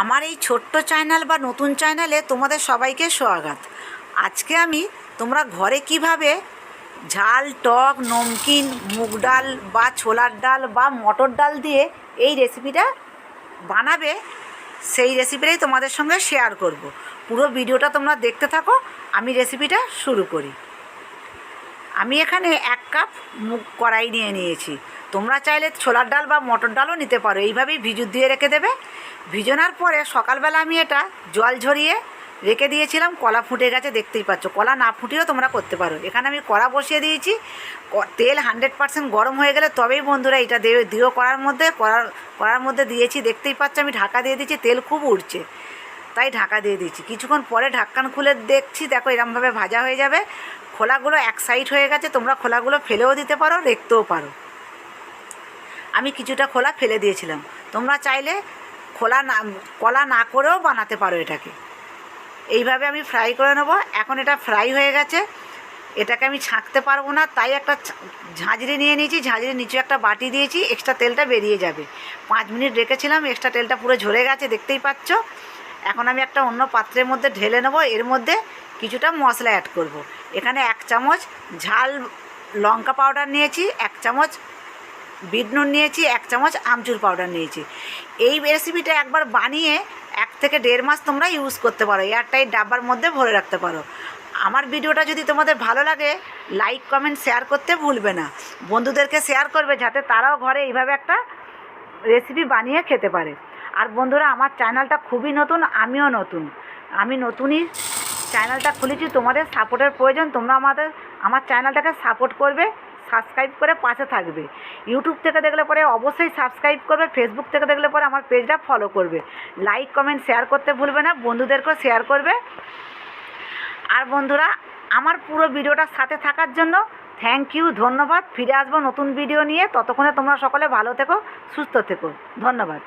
আমার এই ছোট্ট চ্যানেল বা নতুন চ্যানেলে তোমাদের সবাইকে স্বাগত। আজকে আমি তোমরা ঘরে কিভাবে ঝাল টক নমকিন মুগ ডাল বা ছোলার ডাল বা মটর ডাল দিয়ে এই রেসিপিটা বানাবে, সেই রেসিপিটাই তোমাদের সঙ্গে শেয়ার করব। পুরো ভিডিওটা তোমরা দেখতে থাকো। আমি রেসিপিটা শুরু করি। আমি এখানে 1 কাপ মুগ কড়াই নিয়ে নিয়েছি। তোমরা চাইলে ছোলার ডাল বা মটর ডালও নিতে পারো। এইভাবেই ভিজুর দিয়ে রেখে দেবে। ভিজানোর পরে সকালবেলা আমি এটা জল ঝরিয়ে রেখে দিয়েছিলাম। কলা ফুটে গেছে, দেখতেই পাচ্ছ। কলা না ফুটিয়েও তোমরা করতে পারো। এখানে আমি কড়া বসিয়ে দিয়েছি। তেল 100% গরম হয়ে গেলে তবেই বন্ধুরা এটা দিও কড়ার মধ্যে দিয়েছি। দেখতেই পাচ্ছ আমি ঢাকা দিয়ে দিয়েছি। তেল খুব উঠছে, তাই ঢাকা দিয়ে দিচ্ছি। কিছুক্ষণ পরে ঢাক্কান খুলে দেখছি, দেখো এরমভাবে ভাজা হয়ে যাবে। খোলাগুলো এক সাইড হয়ে গেছে। তোমরা খোলাগুলো ফেলেও দিতে পারো, রেখতেও পারো। আমি কিছুটা খোলা ফেলে দিয়েছিলাম। তোমরা চাইলে কলা না করেও বানাতে পারো এটাকে। এইভাবে আমি ফ্রাই করে নেবো। এখন এটা ফ্রাই হয়ে গেছে, এটাকে আমি ছাঁকতে পারবো না, তাই একটা ঝাঁঝরি নিয়ে নিয়েছি। ঝাঁঝরির নিচে একটা বাটি দিয়েছি, এক্সট্রা তেলটা বেরিয়ে যাবে। 5 মিনিট রেখেছিলাম, এক্সট্রা তেলটা পুরো ঝরে গেছে, দেখতেই পাচ্ছ। এখন আমি একটা অন্য পাত্রের মধ্যে ঢেলে নেবো। এর মধ্যে কিছুটা মশলা অ্যাড করব। এখানে 1 চামচ ঝাল লঙ্কা পাউডার নিয়েছি, 1 চামচ বিট নুন নিয়েছি, 1 চামচ আমচুর পাউডার নিয়েছি। এই রেসিপিটা একবার বানিয়ে 1 থেকে 1.5 মাস তোমরা ইউজ করতে পারো। এয়ারটাইট ডাব্বার মধ্যে ভরে রাখতে পারো। আমার ভিডিওটা যদি তোমাদের ভালো লাগে, লাইক কমেন্ট শেয়ার করতে ভুলবে না। বন্ধুদেরকে শেয়ার করবে, যাতে তারাও ঘরে এইভাবে একটা রেসিপি বানিয়ে খেতে পারে। আর বন্ধুরা, আমার চ্যানেলটা খুবই নতুন, আমিও নতুন। আমি নতুনই চ্যানেলটা খুলেছি, তোমাদের সাপোর্টের প্রয়োজন। তোমরা আমার চ্যানেলটাকে সাপোর্ট করবে, সাবস্ক্রাইব করে পাশে থাকবে। ইউটিউব থেকে দেখলে পরে অবশ্যই সাবস্ক্রাইব করবে। ফেসবুক থেকে দেখলে পরে আমার পেজটা ফলো করবে। লাইক কমেন্ট শেয়ার করতে ভুলবে না, বন্ধুদেরকেও শেয়ার করবে। আর বন্ধুরা, আমার পুরো ভিডিওটার সাথে থাকার জন্য থ্যাংক ইউ, ধন্যবাদ। ফিরে আসবো নতুন ভিডিও নিয়ে। ততক্ষণে তোমরা সকলে ভালো থেকো, সুস্থ থেকো। ধন্যবাদ।